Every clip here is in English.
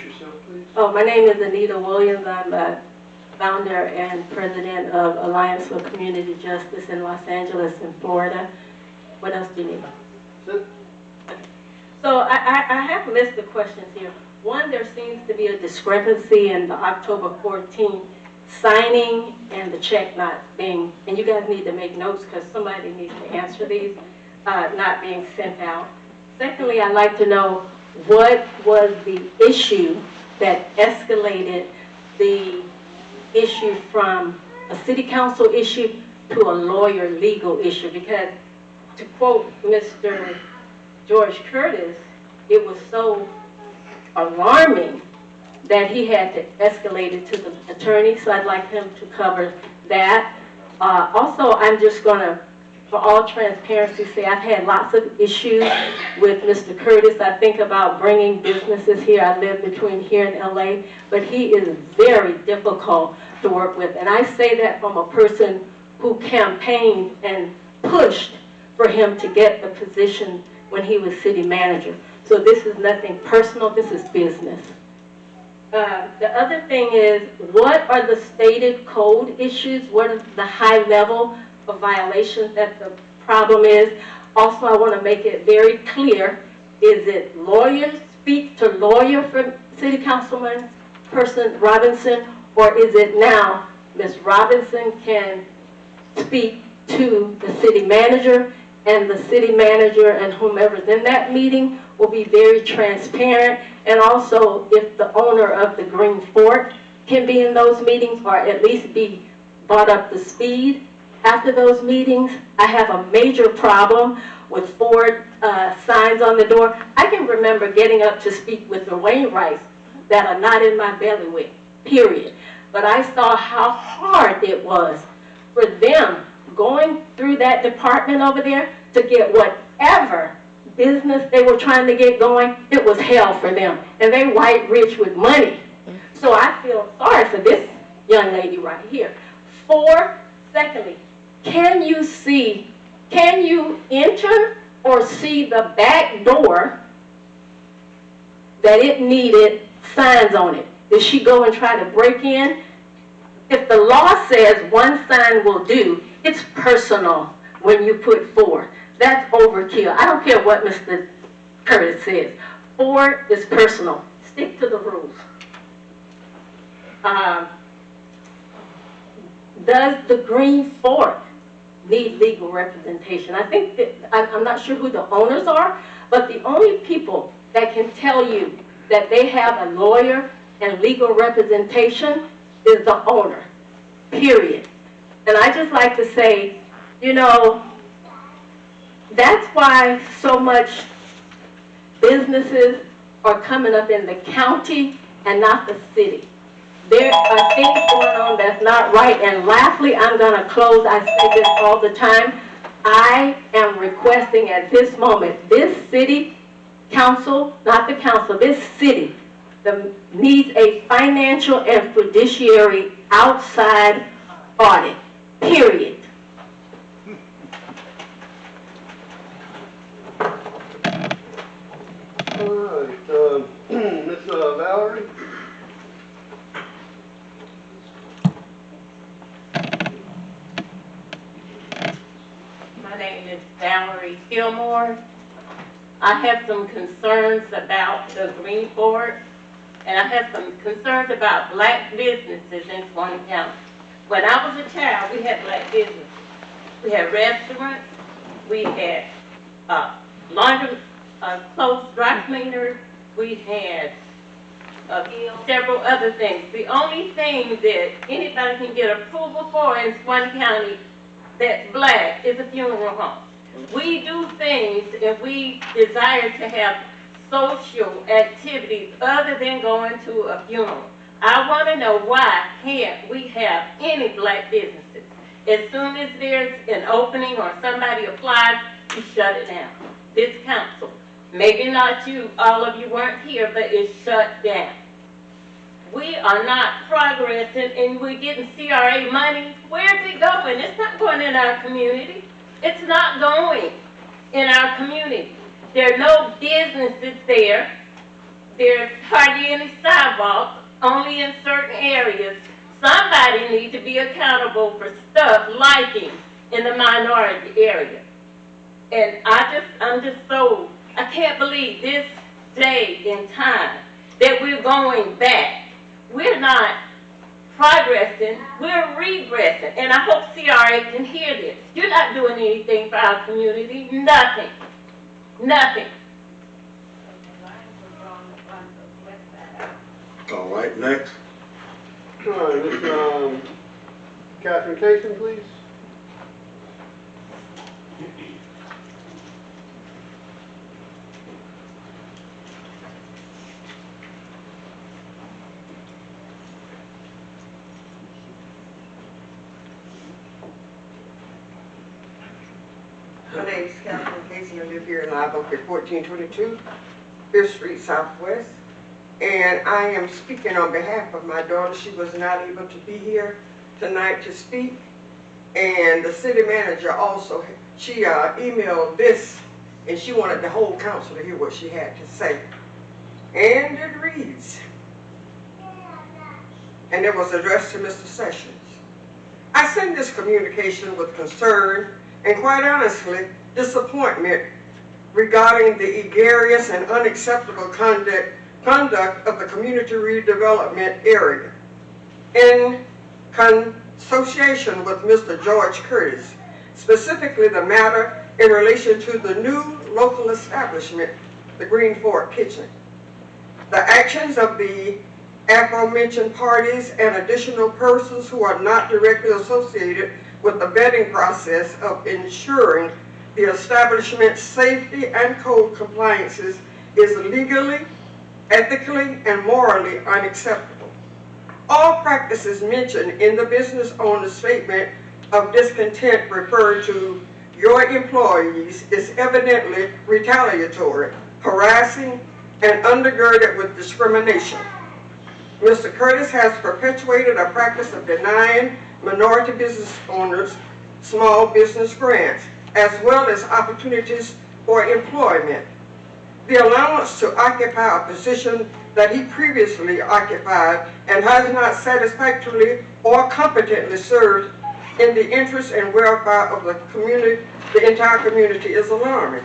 Yourself, please. Oh, my name is Anita Williams. I'm a founder and president of Alliance for Community Justice in Los Angeles in Florida. What else do you need? Sit. So I have a list of questions here. One, there seems to be a discrepancy in the October 14th signing and the check not being, and you guys need to make notes because somebody needs to answer these, not being sent out. Secondly, I'd like to know what was the issue that escalated the issue from a city council issue to a lawyer legal issue, because to quote Mr. George Curtis, it was so alarming that he had to escalate it to the attorney, so I'd like him to cover that. Also, I'm just going to, for all transparency, say I've had lots of issues with Mr. Curtis. I think about bringing businesses here. I live between here and LA, but he is very difficult to work with. And I say that from a person who campaigned and pushed for him to get the position when he was city manager. So this is nothing personal, this is business. The other thing is, what are the stated code issues? What is the high level of violations that the problem is? Also, I want to make it very clear, is it lawyers speak to lawyer for City Councilman person Robinson, or is it now Ms. Robinson can speak to the city manager, and the city manager and whomever's in that meeting will be very transparent? And also, if the owner of the Green Fort can be in those meetings, or at least be brought up to speed after those meetings. I have a major problem with Ford signs on the door. I can remember getting up to speak with the Wainwrights that are not in my bailiwick, period. But I saw how hard it was for them going through that department over there to get whatever business they were trying to get going. It was hell for them. And they white rich with money. So I feel sorry for this young lady right here. Secondly, can you enter or see the back door that it needed signs on it? Did she go and try to break in? If the law says one sign will do, it's personal when you put 4. That's overkill. I don't care what Mr. Curtis says. 4 is personal. Stick to the rules. Does the Green Fort need legal representation? I think that, I'm not sure who the owners are, but the only people that can tell you that they have a lawyer and legal representation is the owner, period. And I just like to say, you know, that's why so much businesses are coming up in the county and not the city. There are things going on that's not right. And lastly, I'm going to close. I say this all the time. I am requesting at this moment, this city council, not the council, this city needs a financial and fiduciary outside audit, period. All right, Ms. Valerie. My name is Valerie Gilmore. I have some concerns about the Green Fort, and I have some concerns about black businesses in Swanee County. When I was a child, we had black businesses. We had restaurants, we had laundry, clothes dry cleaners, we had several other things. The only thing that anybody can get approval for in Swanee County that's black is a funeral home. We do things and we desire to have social activities other than going to a funeral. I want to know why can't we have any black businesses? As soon as there's an opening or somebody applies, you shut it down. This council, maybe not you, all of you weren't here, but it's shut down. We are not progressing and we're getting CRA money. Where's it going? It's not going in our community. It's not going in our community. There are no businesses there. There's hardly any sidewalks, only in certain areas. Somebody needs to be accountable for stuff liking in the minority area. And I'm just so, I can't believe this day in time that we're going back. We're not progressing, we're regressing. And I hope CRA can hear this. You're not doing anything for our community, nothing. Nothing. All right, next. All right, Miss Catherine Casey, please. My name is Catherine Casey. I live here in Live Oak at 1422 5th Street Southwest. And I am speaking on behalf of my daughter. She was not able to be here tonight to speak. And the city manager also, she emailed this, and she wanted the whole council to hear what she had to say. And it reads, and it was addressed to Mr. Sessions. I send this communication with concern and quite honestly, disappointment regarding the egregious and unacceptable conduct of the community redevelopment area. In association with Mr. George Curtis, specifically the matter in relation to the new local establishment, the Green Fork Kitchen. The actions of the aforementioned parties and additional persons who are not directly associated with the vetting process of ensuring the establishment's safety and code compliances is legally, ethically, and morally unacceptable. All practices mentioned in the business owner's statement of discontent referred to your employees is evidently retaliatory, harassing, and undergirded with discrimination. Mr. Curtis has perpetuated a practice of denying minority business owners small business grants, as well as opportunities for employment. The allowance to occupy a position that he previously occupied and has not satisfactorily or competently served in the interest and welfare of the community, the entire community, is alarming.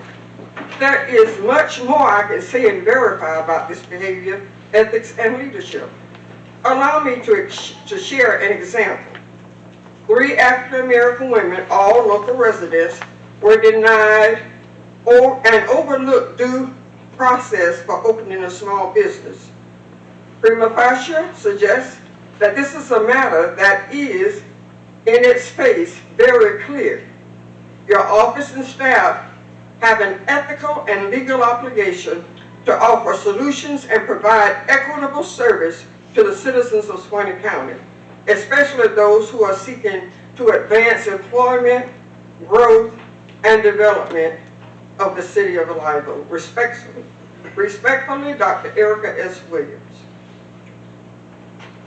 There is much more I can say and verify about this behavior, ethics, and leadership. Allow me to share an example. 3 African American women, all local residents, were denied an overlooked due process for opening a small business. Prima facie suggests that this is a matter that is, in its face, very clear. Your office and staff have an ethical and legal obligation to offer solutions and provide equitable service to the citizens of Suwannee County, especially those who are seeking to advance employment, growth, and development of the city of Live Oak. Respectfully, Dr. Erica S. Williams.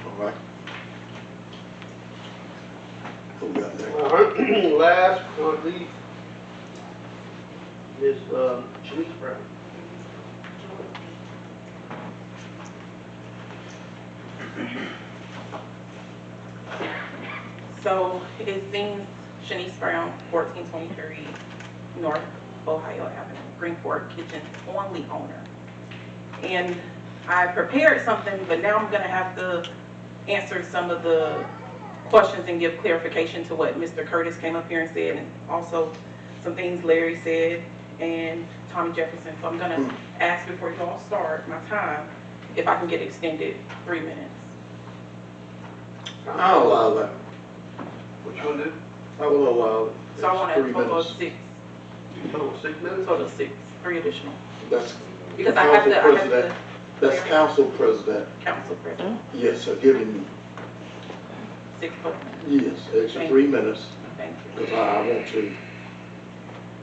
All right. Who we got next? All right, last but not least, Ms. Shanice Brown. So it seems Shanice Brown, 1423 North Ohio Avenue, Green Fork Kitchen, only owner. And I prepared something, but now I'm gonna have to answer some of the questions and give clarification to what Mr. Curtis came up here and said, and also some things Larry said and Tommy Jefferson. So I'm gonna ask before you all start my time, if I can get extended 3 minutes. I'll allow that. What you want to do? I will allow it. So I want a It's 3 total of minutes. 6, Total 6 minutes? total of 6, 3 additional. That's Because I have to, That's council president. council president, Yes, sir, giving, 6 minutes. yes, extra 3 minutes, Thank you. because I want to.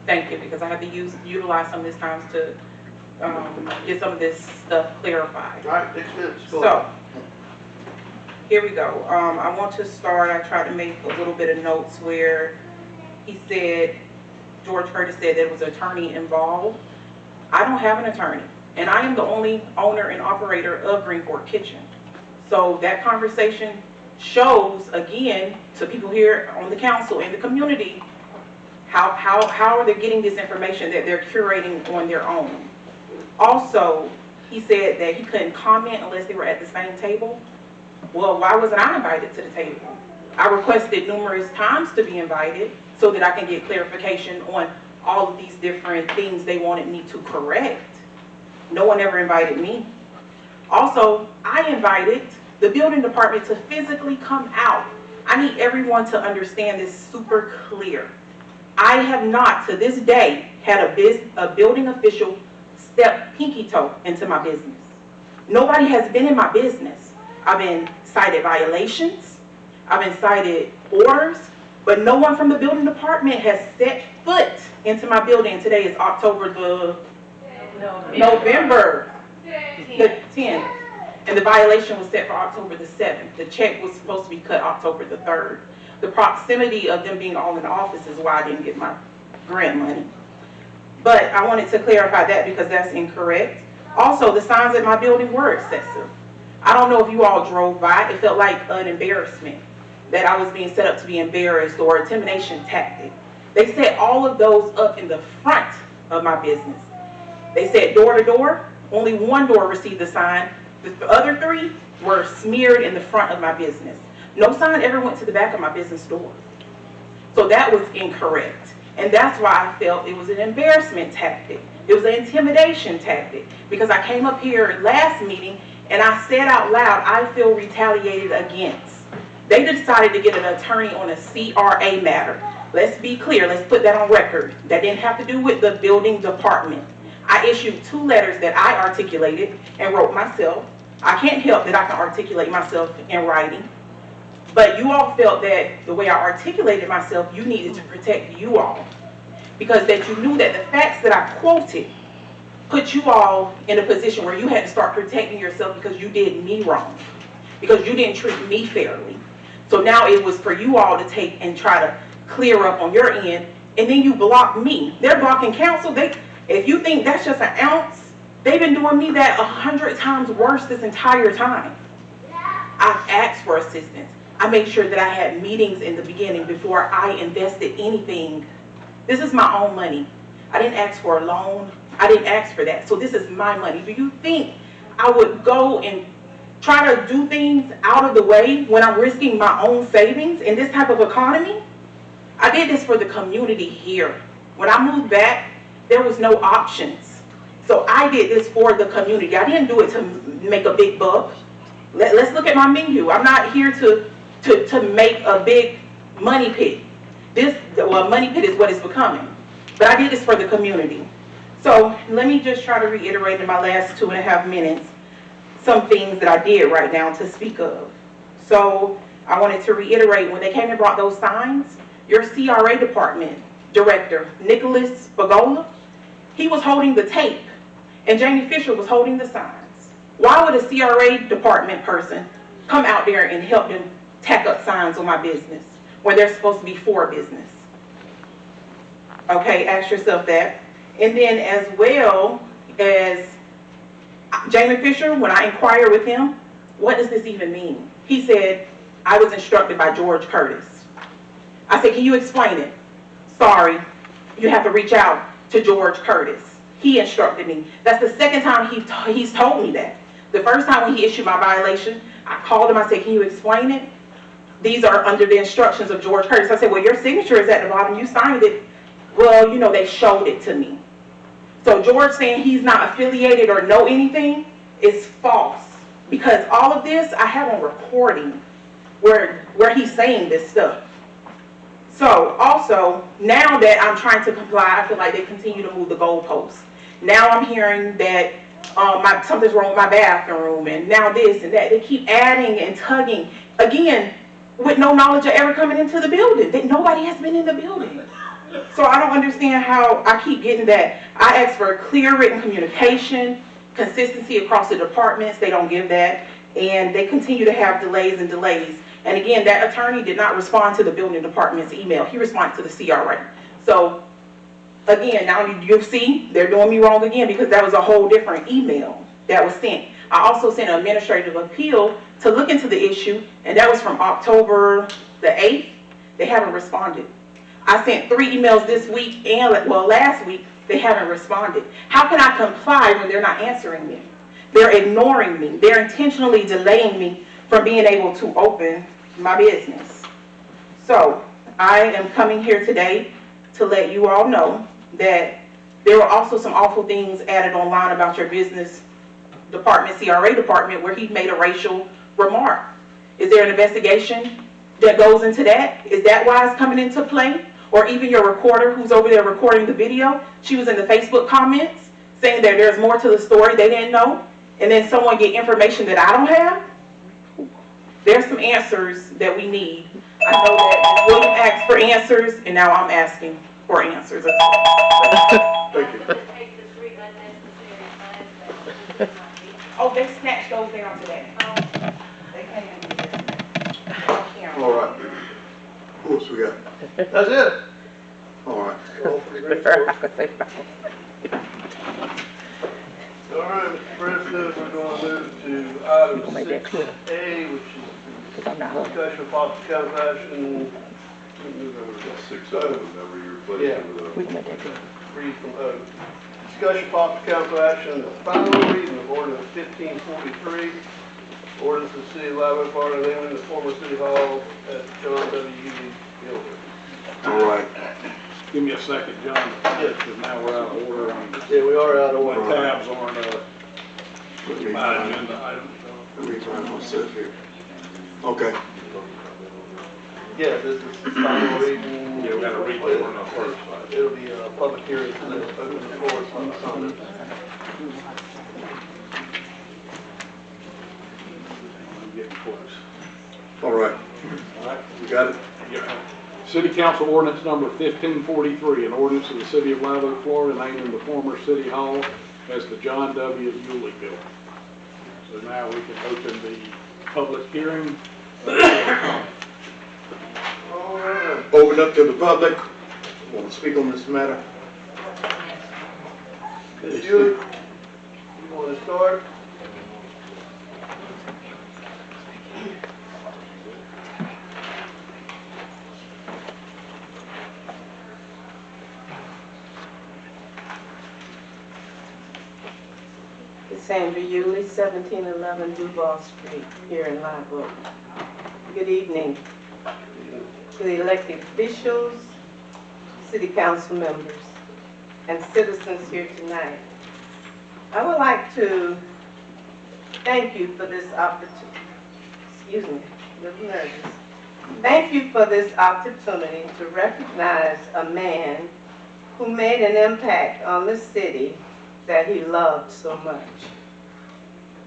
Thank you, because I have to utilize some of this time to get some of this stuff clarified. All right, 6 minutes, go So, ahead. here we go. I want to start, I tried to make a little bit of notes where he said, George Curtis said there was an attorney involved. I don't have an attorney. And I am the only owner and operator of Green Fork Kitchen. So that conversation shows, again, to people here on the council and the community, how are they getting this information that they're curating on their own. Also, he said that he couldn't comment unless they were at the same table. Well, why wasn't I invited to the table? I requested numerous times to be invited so that I can get clarification on all of these different things they wanted me to correct. No one ever invited me. Also, I invited the building department to physically come out. I need everyone to understand this super clear. I have not, to this day, had a building official step pinky toe into my business. Nobody has been in my business. I've been cited violations. I've been cited orders, but no one from the building department has set foot into my building. Today is October the November the 10th. And the violation was set for October the 7th. The check was supposed to be cut October the 3rd. The proximity of them being all in the office is why I didn't get my grant money. But I wanted to clarify that because that's incorrect. Also, the signs at my building were excessive. I don't know if you all drove by. It felt like an embarrassment, that I was being set up to be embarrassed or intimidation tactic. They set all of those up in the front of my business. They said door to door. Only one door received the sign. The other three were smeared in the front of my business. No sign ever went to the back of my business door. So that was incorrect. And that's why I felt it was an embarrassment tactic. It was an intimidation tactic. Because I came up here last meeting and I said out loud, I feel retaliated against. They decided to get an attorney on a CRA matter. Let's be clear, let's put that on record. That didn't have to do with the building department. I issued 2 letters that I articulated and wrote myself. I can't help that I can articulate myself in writing. But you all felt that the way I articulated myself, you needed to protect you all. Because that you knew that the facts that I quoted put you all in a position where you had to start protecting yourself because you did me wrong. Because you didn't treat me fairly. So now it was for you all to take and try to clear up on your end, and then you block me. They're blocking counsel. If you think that's just an ounce, they've been doing me that 100 times worse this entire time. I've asked for assistance. I made sure that I had meetings in the beginning before I invested anything. This is my own money. I didn't ask for a loan. I didn't ask for that. So this is my money. Do you think I would go and try to do things out of the way when I'm risking my own savings in this type of economy? I did this for the community here. When I moved back, there was no options. So I did this for the community. I didn't do it to make a big buck. Let's look at my menu. I'm not here to make a big money pit. Money pit is what it's becoming. But I did this for the community. So let me just try to reiterate in my last 2.5 minutes some things that I did right now to speak of. So I wanted to reiterate, when they came and brought those signs, your CRA department director, Nicholas Bagola, he was holding the tape and Jamie Fisher was holding the signs. Why would a CRA department person come out there and help them tack up signs on my business when they're supposed to be for business? Okay, ask yourself that. And then as well as Jamie Fisher, when I inquired with him, what does this even mean? He said, I was instructed by George Curtis. I said, can you explain it? Sorry, you have to reach out to George Curtis. He instructed me. That's the second time he's told me that. The first time when he issued my violation, I called him, I said, can you explain it? These are under the instructions of George Curtis. I said, well, your signature is at the bottom, you signed it. Well, they showed it to me. So George saying he's not affiliated or know anything is false. Because all of this, I have on recording where he's saying this stuff. So also, now that I'm trying to comply, I feel like they continue to move the goalposts. Now I'm hearing that something's wrong with my bathroom, and now this and that. They keep adding and tugging, again, with no knowledge of ever coming into the building. Nobody has been in the building. So I don't understand how I keep getting that. I asked for clear written communication, consistency across the departments. They don't give that. And they continue to have delays and delays. And again, that attorney did not respond to the building department's email. He responded to the CRA. So Again, now you'll see, they're doing me wrong again because that was a whole different email that was sent. I also sent an administrative appeal to look into the issue, and that was from October the 8th. They haven't responded. I sent 3 emails this week and, well, last week, they haven't responded. How can I comply when they're not answering me? They're ignoring me. They're intentionally delaying me from being able to open my business. So I am coming here today to let you all know that there were also some awful things added online about your business department, CRA department, where he made a racial remark. Is there an investigation that goes into that? Is that why it's coming into play? Or even your recorder who's over there recording the video, she was in the Facebook comments saying that there's more to the story they didn't know, and then someone get information that I don't have? There's some answers that we need. I know that William asked for answers, and now I'm asking for answers. Thank you. Oh, they snatched those down today. They came in here. All right. Who else we got? That's it. All right. All for the green fork. All right, Mr. President, we're going to move to item 6A, which is discussion of possible council action. Move over to 6-0, whenever you're replacing with a... read from O. Discussion of possible council action, the final reading of ordinance 1543, ordinance of the city of Live Oak, naming the former city hall at John W. Ely building. All right. Give me a second, John, because now we're out of order. Yeah, we are out of My order. tabs aren't, Let me my find- agenda item. Let me find myself here. Okay. Yeah, this is the final reading. Yeah, we gotta read the ordinance first. It'll be a public hearing, so then open the floor for public comment. I'm getting close. All right. All right? You got it? Yeah. City Council Ordinance Number 1543, an ordinance of the City of Live Oak, Florida, naming the former City Hall as the John W. Ely building. So now we can open the public hearing. All right. Open up to the public. Want to speak on this matter? Ms. Ewing, you want to start? Sandra Yulee, 1711 Duval Street, here in Live Oak. Good evening to the elected officials, city council members, and citizens here tonight. I would like to thank you for this opportunity. Excuse me, a little nervous. Thank you for this opportunity to recognize a man who made an impact on the city that he loved so much.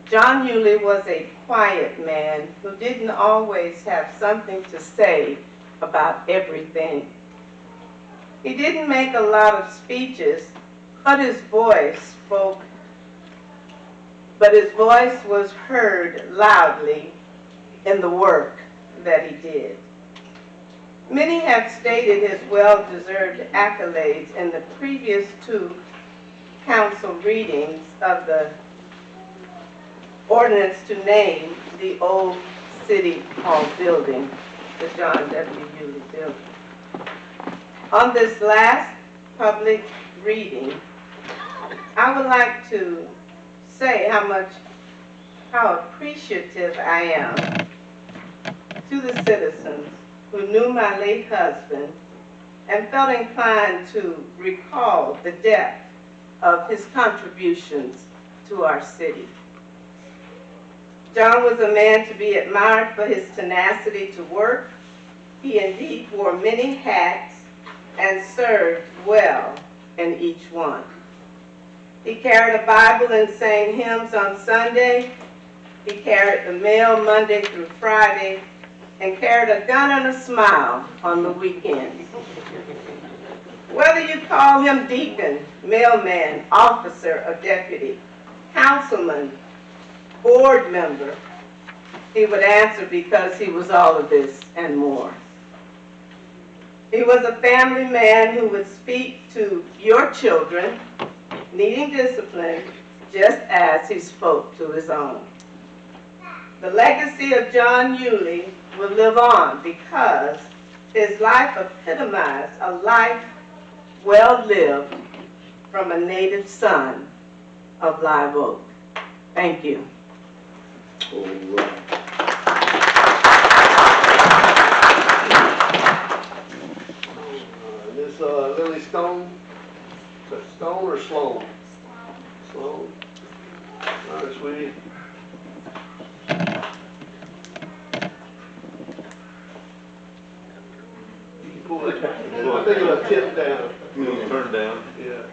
John Yulee was a quiet man who didn't always have something to say about everything. He didn't make a lot of speeches, but his voice was heard loudly in the work that he did. Many have stated his well-deserved accolades in the previous 2 council readings of the ordinance to name the old City Hall building, the John W. Yulee building. On this last public reading, I would like to say how appreciative I am to the citizens who knew my late husband and felt inclined to recall the depth of his contributions to our city. John was a man to be admired for his tenacity to work. He indeed wore many hats and served well in each one. He carried a Bible and sang hymns on Sunday. He carried the mail Monday through Friday and carried a gun and a smile on the weekends. Whether you call him deacon, mailman, officer, or deputy, councilman, board member, he would answer because he was all of this and more. He was a family man who would speak to your children needing discipline just as he spoke to his own. The legacy of John Yulee will live on because his life epitomized a life well lived from a native son of Live Oak. Thank you. All right. Miss Lily Stone, is that Stone or Sloan? Sloan. All right, sweetie. You can pull it. I think it'll tip down. It'll turn down. Yeah.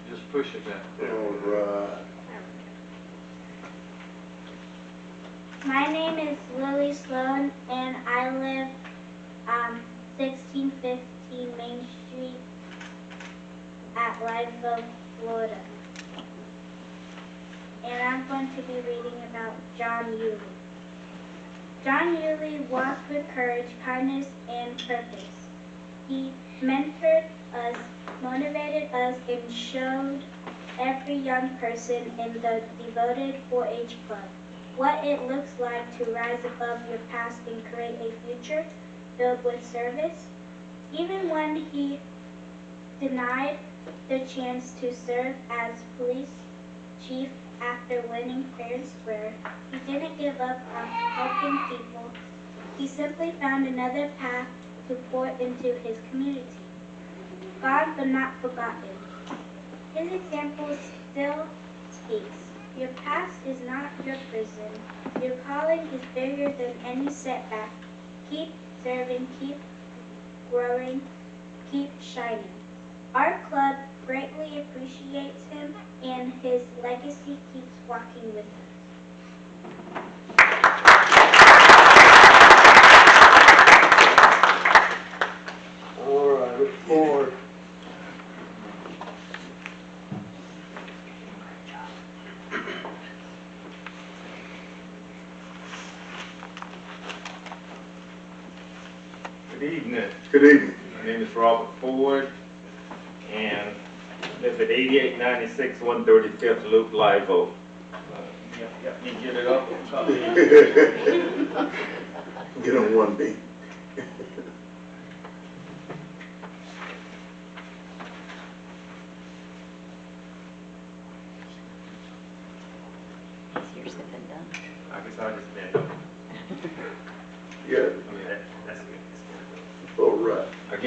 Just push it down. All right. My name is Lily Sloan, and I live 1615 Main Street at Live Oak, Florida. And I'm going to be reading about John Yulee. John Yulee walked with courage, kindness, and purpose. He mentored us, motivated us, and showed every young person in the devoted 4-H club what it looks like to rise above your past and create a future filled with service. Even when he denied the chance to serve as police chief after winning fair and square, he didn't give up on helping people. He simply found another path to pour into his community. Gone but not forgotten. His example still speaks. Your past is not your prison. Your calling is bigger than any setback. Keep serving, keep growing, keep shining. Our club greatly appreciates him, and his legacy keeps walking with us. All right, look forward. Good evening. Good evening. My name is Robert Ford, and I live at 8896 135th Loop, Live Oak. Help me get it up. Get on one beat. I guess I'll just stand up. Yeah. I mean, that's good. All right. Again,